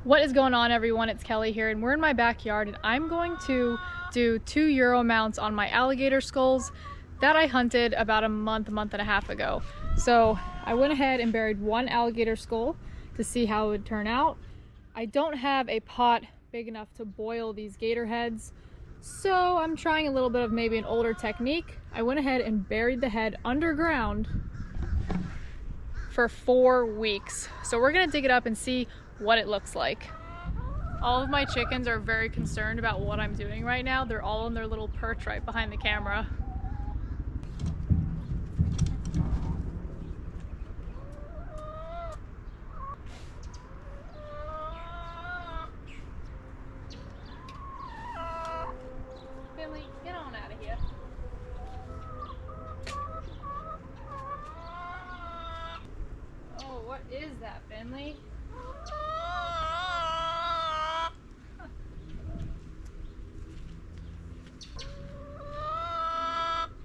What is going on, everyone? It's Kelly here, and we're in my backyard, and I'm going to do 2 Euro mounts on my alligator skulls that I hunted about a month and a half ago. So I went ahead and buried 1 alligator skull to see how it would turn out. I don't have a pot big enough to boil these gator heads, so I'm trying a little bit of maybe an older technique. I went ahead and buried the head underground for 4 weeks. So we're gonna dig it up and see what it looks like. All of my chickens are very concerned about what I'm doing right now. They're all on their little perch right behind the camera. Finley, get on out of here. Oh, what is that, Finley?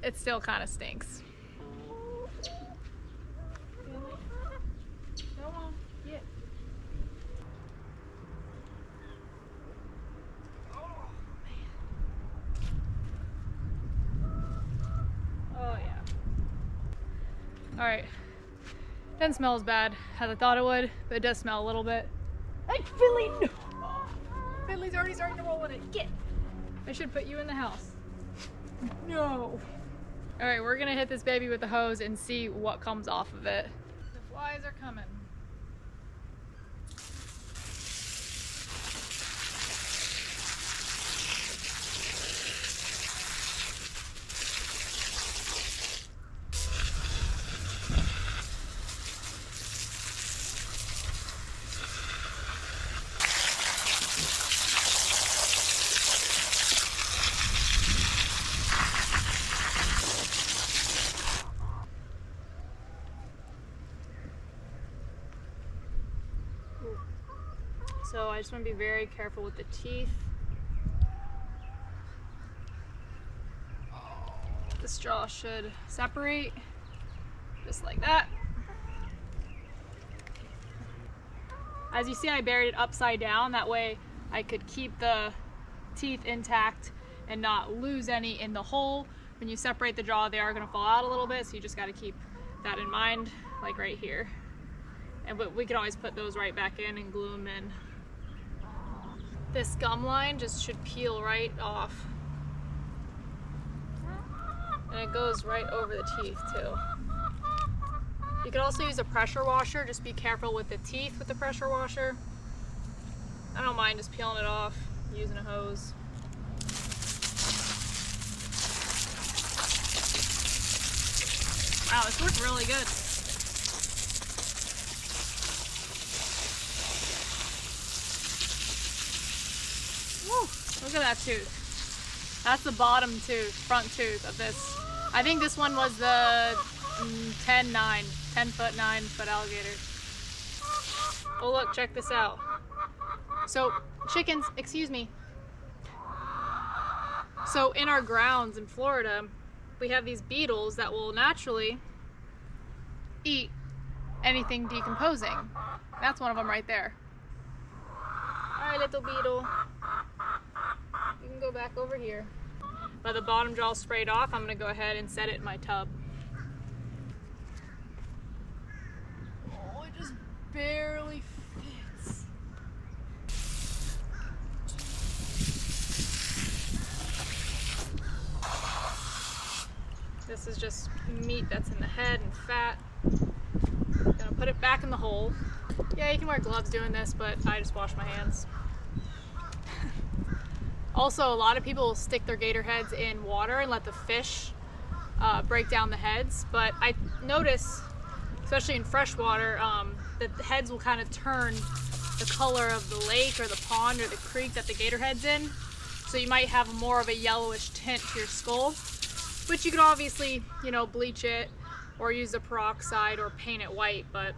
It still kind of stinks. Finley, come on, get. Oh, man. Oh, yeah. All right. Doesn't smell as bad as I thought it would, but it does smell a little bit. Hey, Finley, no! Finley's already starting to roll in it. Get! I should put you in the house. No! All right, we're gonna hit this baby with the hose and see what comes off of it. The flies are coming. So I just want to be very careful with the teeth. The straw should separate, just like that. As you see, I buried it upside down. That way I could keep the teeth intact and not lose any in the hole. When you separate the jaw, they are going to fall out a little bit, so you just got to keep that in mind, like right here. And we can always put those right back in and glue them in. This gum line just should peel right off. And it goes right over the teeth too. You could also use a pressure washer. Just be careful with the teeth with the pressure washer. I don't mind just peeling it off using a hose. Wow, this looks really good. Look at that tooth. That's the bottom tooth, front tooth of this. I think this one was the 10-foot, 9-foot alligator. Oh look, check this out. So chickens, excuse me. So in our grounds in Florida, we have these beetles that will naturally eat anything decomposing. That's one of them right there. All right, little beetle. You can go back over here. But the bottom jaw sprayed off, I'm gonna go ahead and set it in my tub. Oh, it just barely fits. This is just meat that's in the head and fat. Gonna put it back in the hole. Yeah, you can wear gloves doing this, but I just wash my hands. Also, a lot of people will stick their gator heads in water and let the fish break down the heads. But I notice, especially in freshwater, that the heads will kind of turn the color of the lake or the pond or the creek that the gator head's in. So you might have more of a yellowish tint to your skull, which you could obviously, you know, bleach it or use a peroxide or paint it white. But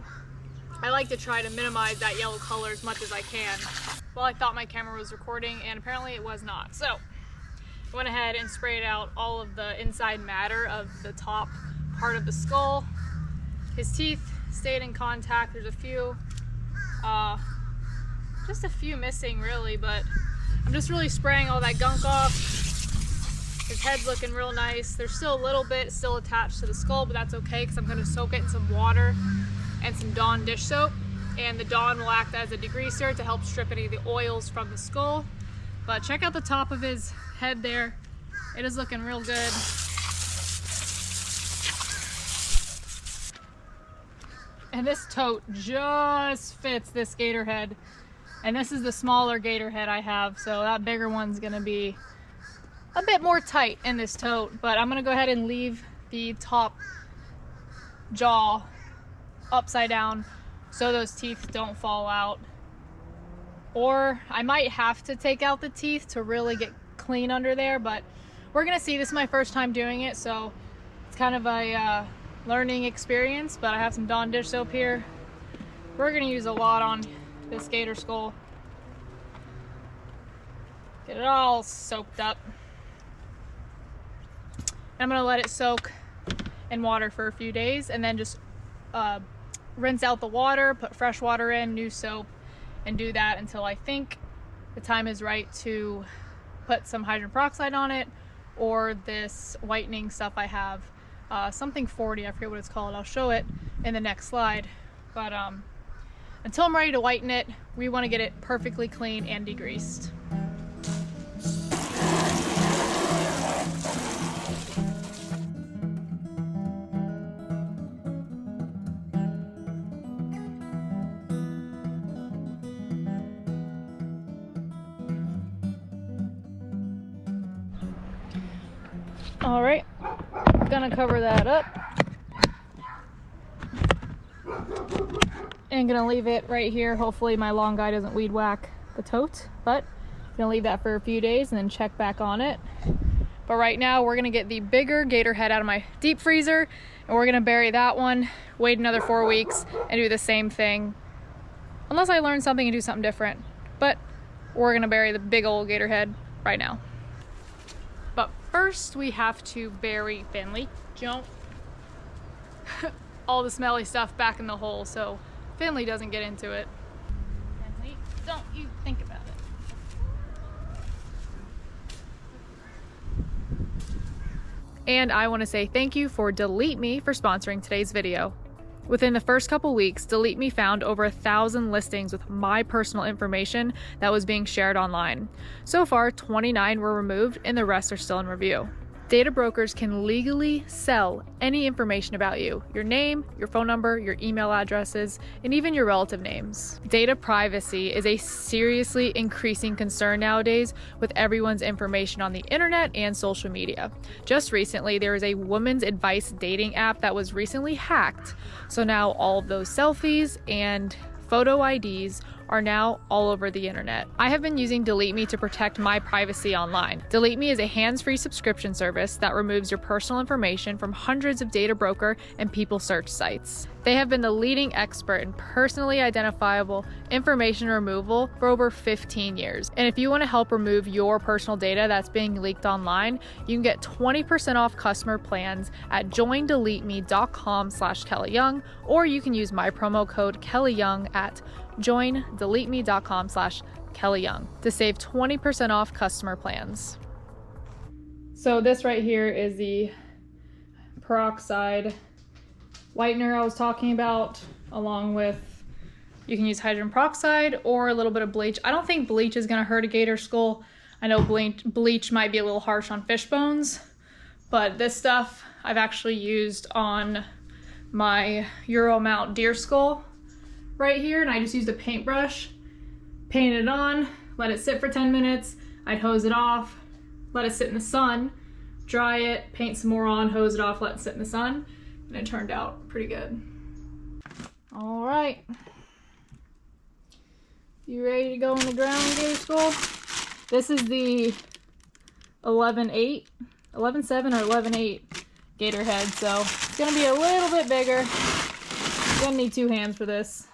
I like to try to minimize that yellow color as much as I can. Well, I thought my camera was recording, and apparently it was not. So I went ahead and sprayed out all of the inside matter of the top part of the skull. His teeth stayed in contact. There's a few just a few missing really, but I'm just really spraying all that gunk off. His head's looking real nice. There's still a little bit still attached to the skull, but that's okay because I'm going to soak it in some water and some Dawn dish soap, and the Dawn will act as a degreaser to help strip any of the oils from the skull. But check out the top of his head there. It is looking real good. And this tote just fits this gator head. And this is the smaller gator head I have, so that bigger one's gonna be a bit more tight in this tote. But I'm gonna go ahead and leave the top jaw upside down so those teeth don't fall out. Or I might have to take out the teeth to really get clean under there, but we're gonna see. This is my first time doing it, so it's kind of a learning experience. But I have some Dawn dish soap here. We're gonna use a lot on this gator skull. Get it all soaked up. I'm gonna let it soak in water for a few days and then just rinse out the water, put fresh water in, new soap, and do that until I think the time is right to put some hydrogen peroxide on it, or this whitening stuff I have, something 40, I forget what it's called. I'll show it in the next slide. But until I'm ready to whiten it, we want to get it perfectly clean and degreased. All right, gonna cover that up and gonna leave it right here. Hopefully my long guy doesn't weed whack the tote, but gonna leave that for a few days and then check back on it. But right now we're gonna get the bigger gator head out of my deep freezer, and we're gonna bury that one, wait another 4 weeks, and do the same thing. Unless I learn something and do something different. But we're gonna bury the big old gator head right now. But first we have to bury Finley. Jump. All the smelly stuff back in the hole so Finley doesn't get into it. Finley, don't you think about it. And I want to say thank you for Delete Me for sponsoring today's video. Within the first couple weeks, Delete Me found over 1,000 listings with my personal information that was being shared online. So far, 29 were removed and the rest are still in review. Data brokers can legally sell any information about you: your name, your phone number, your email addresses, and even your relative names. Data privacy is a seriously increasing concern nowadays with everyone's information on the internet and social media. Just recently, there was a women's advice dating app that was recently hacked. So now all of those selfies and photo IDs are now all over the internet. I have been using Delete Me to protect my privacy online. Delete Me is a hands-free subscription service that removes your personal information from hundreds of data broker and people search sites. They have been the leading expert in personally identifiable information removal for over 15 years. And if you want to help remove your personal data that's being leaked online, you can get 20% off customer plans at joindeleteme.com/KellyYoung, or you can use my promo code KellyYoung at joindeleteme.com/KellyYoung to save 20% off customer plans. So this right here is the peroxide whitener I was talking about, along with, you can use hydrogen peroxide or a little bit of bleach. I don't think bleach is gonna hurt a gator skull. I know bleach might be a little harsh on fish bones, but this stuff I've actually used on my Euro mount deer skull right here, and I just used a paintbrush, painted it on, let it sit for 10 minutes, I'd hose it off, let it sit in the sun, dry it, paint some more on, hose it off, let it sit in the sun, and it turned out pretty good. All right. You ready to go on the ground, gator skull? This is the 11.8, 11.7 or 11.8 gator head, so it's gonna be a little bit bigger. You're gonna need 2 hands for this.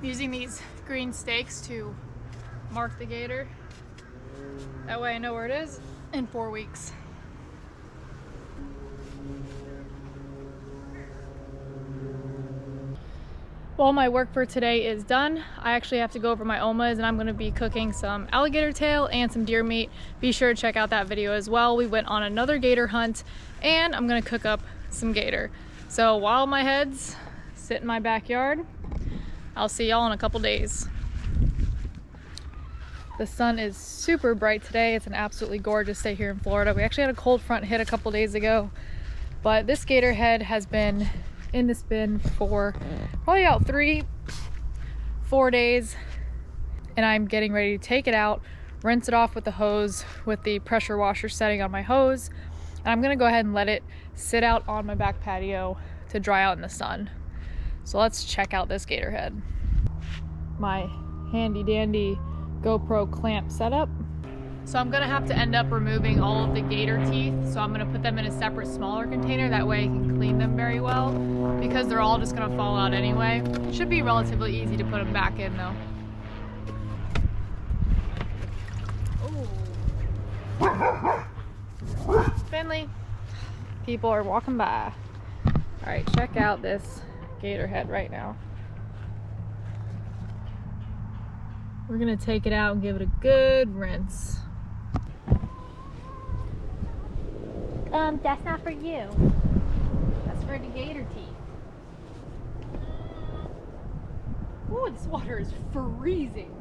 using these green stakes to mark the gator. That way I know where it is in 4 weeks. Well, my work for today is done. I actually have to go over my omas, and I'm going to be cooking some alligator tail and some deer meat. Be sure to check out that video as well. We went on another gator hunt, and I'm going to cook up some gator. So while my heads sit in my backyard, I'll see y'all in a couple days. The sun is super bright today. It's an absolutely gorgeous day here in Florida. We actually had a cold front hit a couple days ago, but this gator head has been in this bin for probably about 3-4 days, and I'm getting ready to take it out, rinse it off with the hose with the pressure washer setting on my hose, and I'm gonna go ahead and let it sit out on my back patio to dry out in the sun. So let's check out this gator head. My handy dandy GoPro clamp setup. So I'm gonna have to end up removing all of the gator teeth. So I'm gonna put them in a separate smaller container. That way I can clean them very well, because they're all just gonna fall out anyway. Should be relatively easy to put them back in though. Ooh. Finley. People are walking by. All right, check out this gator head right now. We're gonna take it out and give it a good rinse. That's not for you. That's for the gator teeth. Ooh, this water is freezing.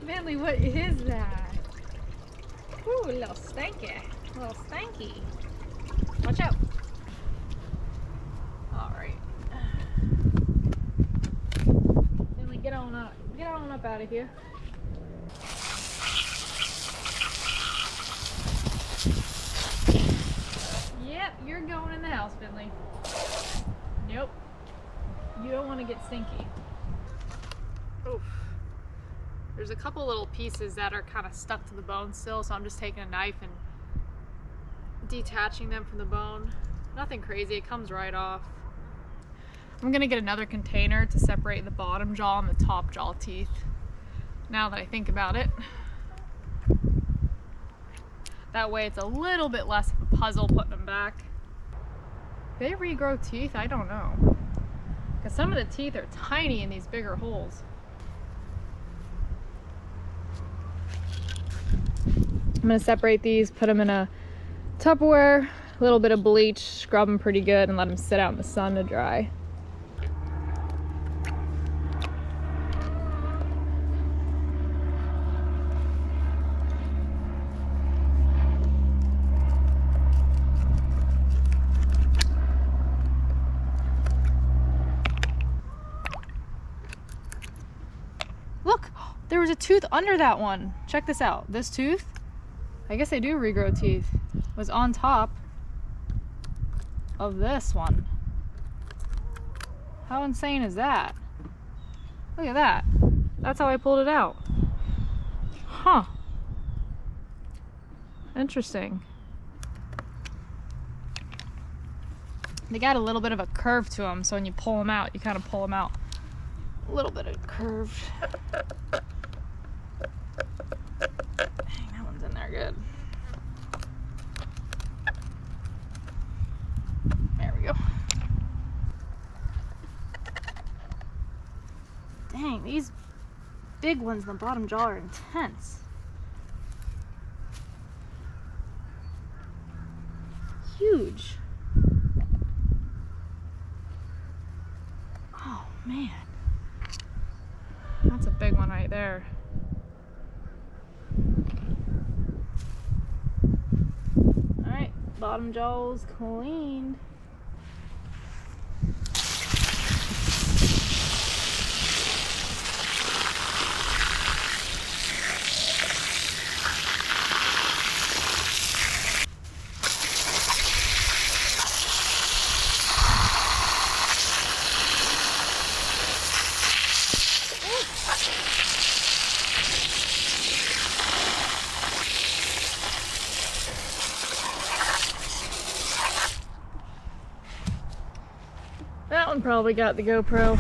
Manly, what is that? Ooh, a little stanky. A little stanky. Watch out. All right. Manly, get on up. Get on up out of here. Yep, you're going in the house, Finley. Nope. You don't want to get stinky. Oof. There's a couple little pieces that are kind of stuck to the bone still, so I'm just taking a knife and detaching them from the bone. Nothing crazy, it comes right off. I'm gonna get another container to separate the bottom jaw and the top jaw teeth, now that I think about it. That way it's a little bit less of a puzzle putting them back. Do they regrow teeth? I don't know. Because some of the teeth are tiny in these bigger holes. I'm going to separate these, put them in a Tupperware, a little bit of bleach, scrub them pretty good, and let them sit out in the sun to dry. Look, there was a tooth under that one. Check this out. This tooth, I guess they do regrow teeth, was on top of this one. How insane is that? Look at that. That's how I pulled it out. Huh. Interesting. They got a little bit of a curve to them, so when you pull them out, you kind of pull them out a little bit of curved. Dang, that one's in there good. There we go. Dang, these big ones in the bottom jaw are intense. Huge. Oh man. That's a big one right there. Alright, bottom jaw's cleaned. one probably got the GoPro.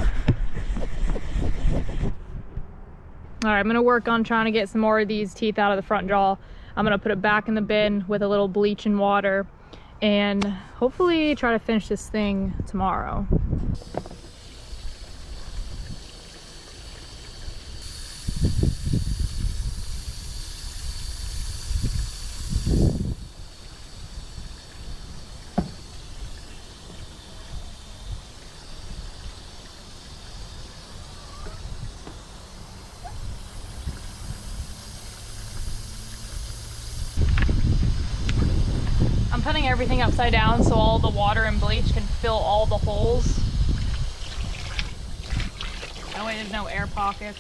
All right, I'm gonna work on trying to get some more of these teeth out of the front jaw. I'm gonna put it back in the bin with a little bleach and water and hopefully try to finish this thing tomorrow. I'm putting everything upside down so all the water and bleach can fill all the holes. That way there's no air pockets.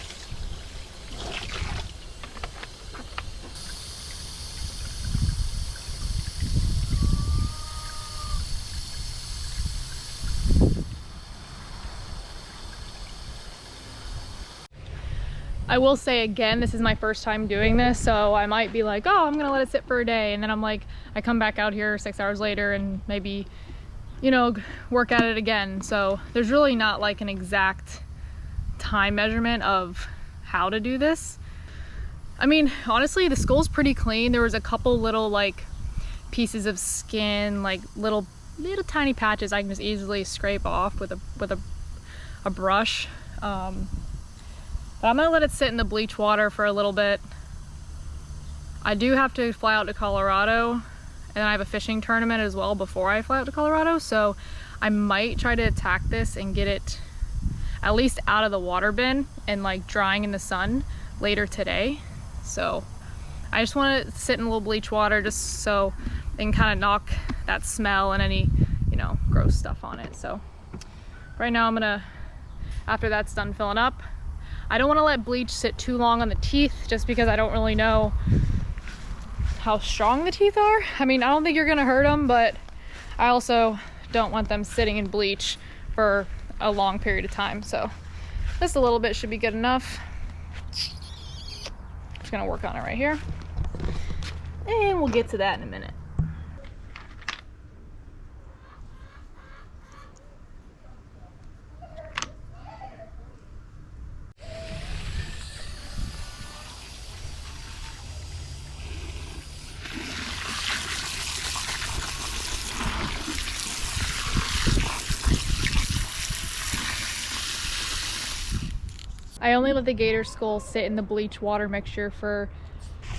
I will say again, this is my first time doing this, so I might be like, oh, I'm gonna let it sit for a day, and then I'm like, I come back out here 6 hours later and maybe, you know, work at it again. So there's really not like an exact time measurement of how to do this. I mean, honestly, the skull's pretty clean. There was a couple little like pieces of skin, like little tiny patches I can just easily scrape off with a brush. But I'm gonna let it sit in the bleach water for a little bit. I do have to fly out to Colorado, and I have a fishing tournament as well before I fly out to Colorado, so I might try to attack this and get it at least out of the water bin and like drying in the sun later today. So I just want to sit in a little bleach water just so it can kind of knock that smell and any, you know, gross stuff on it. So right now I'm gonna, after that's done filling up, I don't want to let bleach sit too long on the teeth just because I don't really know how strong the teeth are. I mean, I don't think you're gonna hurt them, but I also don't want them sitting in bleach for a long period of time. So just a little bit should be good enough. Just gonna work on it right here, and we'll get to that in a minute. I only let the gator skull sit in the bleach water mixture for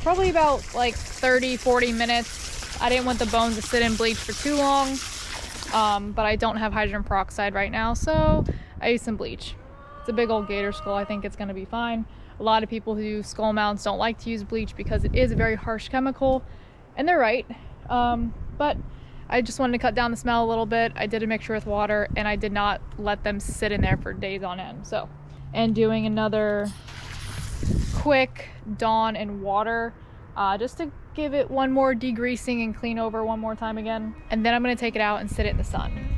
probably about like 30-40 minutes. I didn't want the bones to sit in bleach for too long, but I don't have hydrogen peroxide right now, so I use some bleach. It's a big old gator skull. I think it's going to be fine. A lot of people who do skull mounts don't like to use bleach because it is a very harsh chemical, and they're right. But I just wanted to cut down the smell a little bit. I did a mixture with water, and I did not let them sit in there for days on end. So, and doing another quick Dawn and water just to give it one more degreasing and clean over one more time again. And then I'm going to take it out and sit it in the sun.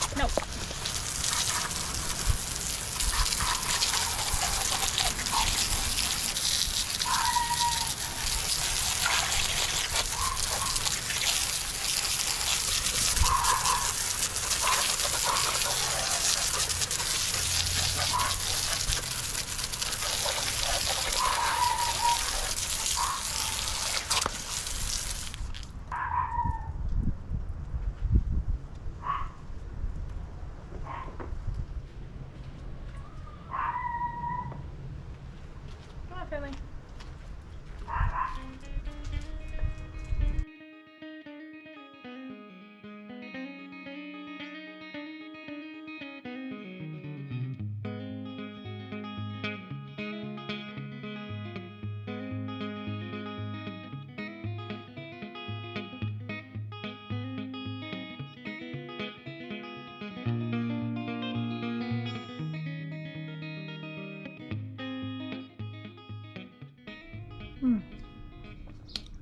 it. No. Come on, Finley.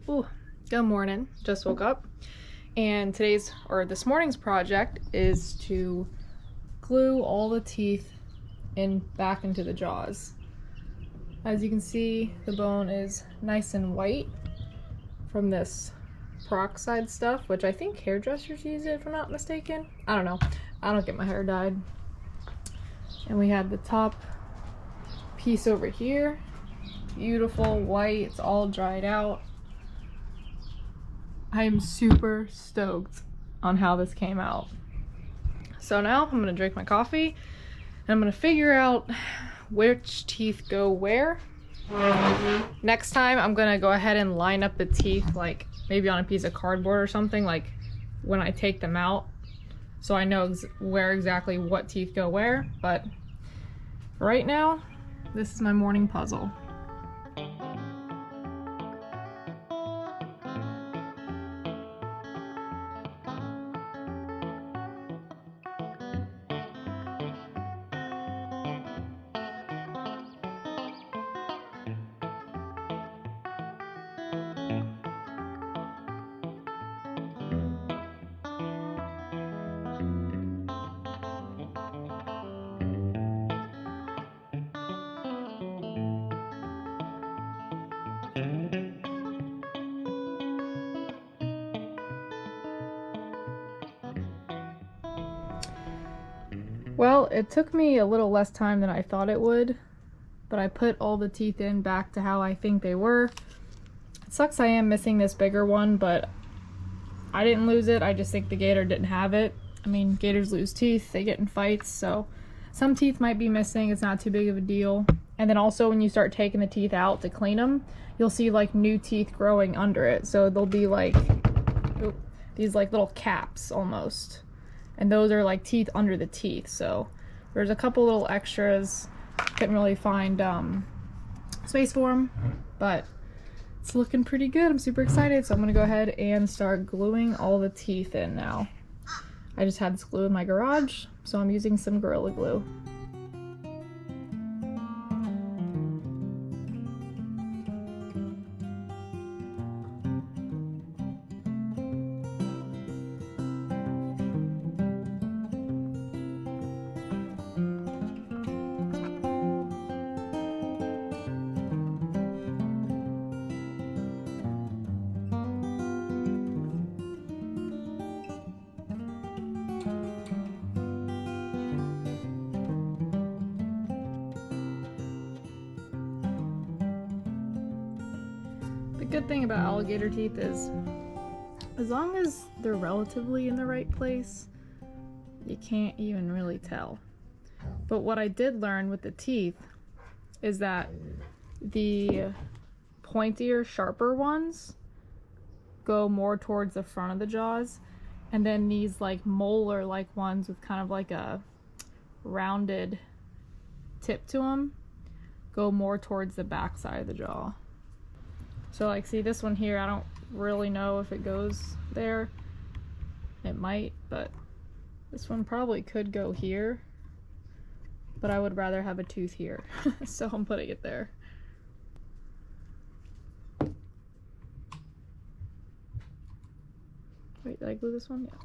Ooh, good morning. Just woke up, and this morning's project is to glue all the teeth back into the jaws. As you can see, the bone is nice and white from this peroxide stuff, which I think hairdressers use it if I'm not mistaken. I don't know. I don't get my hair dyed. And we have the top piece over here. Beautiful white. It's all dried out. I am super stoked on how this came out. So now I'm gonna drink my coffee and I'm gonna figure out which teeth go where. Next time I'm gonna go ahead and line up the teeth, like maybe on a piece of cardboard or something, like when I take them out, so I know where exactly what teeth go where. But right now, this is my morning puzzle. Well, it took me a little less time than I thought it would, but I put all the teeth in back to how I think they were. It sucks I am missing this bigger one, but I didn't lose it. I just think the gator didn't have it. I mean, gators lose teeth, they get in fights, so some teeth might be missing. It's not too big of a deal. And then also when you start taking the teeth out to clean them, you'll see like new teeth growing under it. So they'll be like, these like little caps almost. And those are like teeth under the teeth. So there's a couple little extras. Couldn't really find space for them, but it's looking pretty good. I'm super excited. So I'm gonna go ahead and start gluing all the teeth in now. I just had this glue in my garage, so I'm using some Gorilla Glue. The good thing about alligator teeth is, as long as they're relatively in the right place, you can't even really tell. But what I did learn with the teeth is that the pointier, sharper ones go more towards the front of the jaws, and then these like molar-like ones with kind of like a rounded tip to them go more towards the back side of the jaw. So like, see this one here, I don't really know if it goes there. It might, but this one probably could go here, but I would rather have a tooth here. So I'm putting it there. Wait, did I glue this one? Yeah.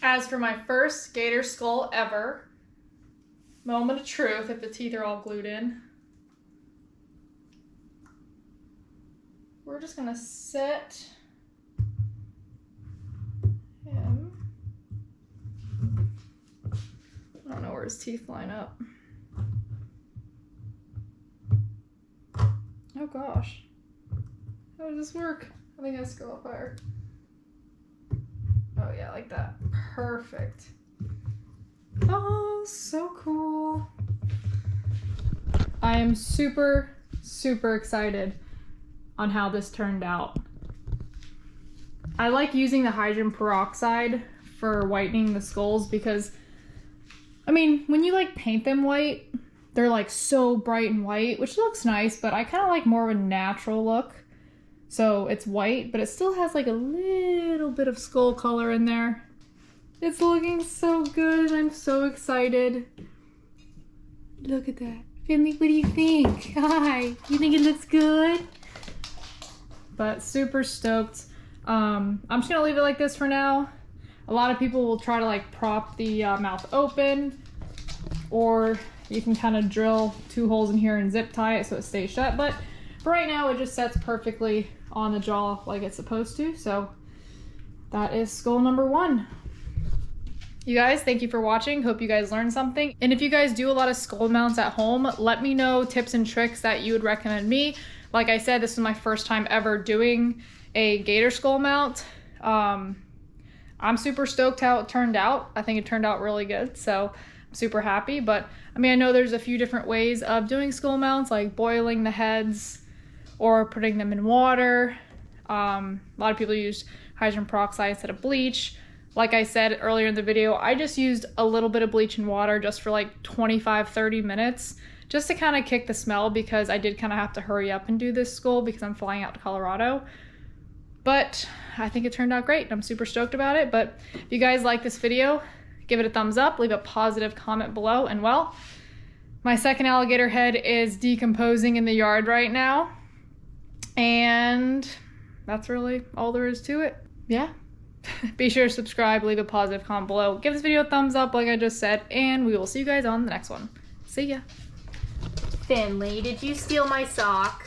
As for my first gator skull ever, moment of truth if the teeth are all glued in. We're just gonna set him. I don't know where his teeth line up. Oh gosh. How does this work? I think it has to go up higher. Oh yeah, like that. Perfect. Oh, so cool. I am super, super excited on how this turned out. I like using the hydrogen peroxide for whitening the skulls because, I mean, when you like paint them white, they're like so bright and white, which looks nice, but I kind of like more of a natural look. So it's white, but it still has like a little bit of skull color in there. It's looking so good and I'm so excited. Look at that. Finley, what do you think? Hi, you think it looks good? But super stoked. I'm just gonna leave it like this for now. A lot of people will try to like prop the mouth open, or you can kind of drill 2 holes in here and zip tie it so it stays shut. But for right now, it just sets perfectly on the jaw like it's supposed to. So that is skull number 1. You guys, thank you for watching. Hope you guys learned something. And if you guys do a lot of skull mounts at home, let me know tips and tricks that you would recommend me. Like I said, this is my first time ever doing a gator skull mount. I'm super stoked how it turned out. I think it turned out really good, so I'm super happy. But I mean, I know there's a few different ways of doing skull mounts, like boiling the heads or putting them in water. A lot of people use hydrogen peroxide instead of bleach. Like I said earlier in the video, I just used a little bit of bleach and water just for like 25-30 minutes just to kind of kick the smell, because I did kind of have to hurry up and do this skull because I'm flying out to Colorado. But I think it turned out great. I'm super stoked about it. But if you guys like this video, give it a thumbs up, leave a positive comment below. And well, my second alligator head is decomposing in the yard right now. And that's really all there is to it. Yeah. Be sure to subscribe, leave a positive comment below. Give this video a thumbs up like I just said, and we will see you guys on the next one. See ya. Finley, did you steal my sock?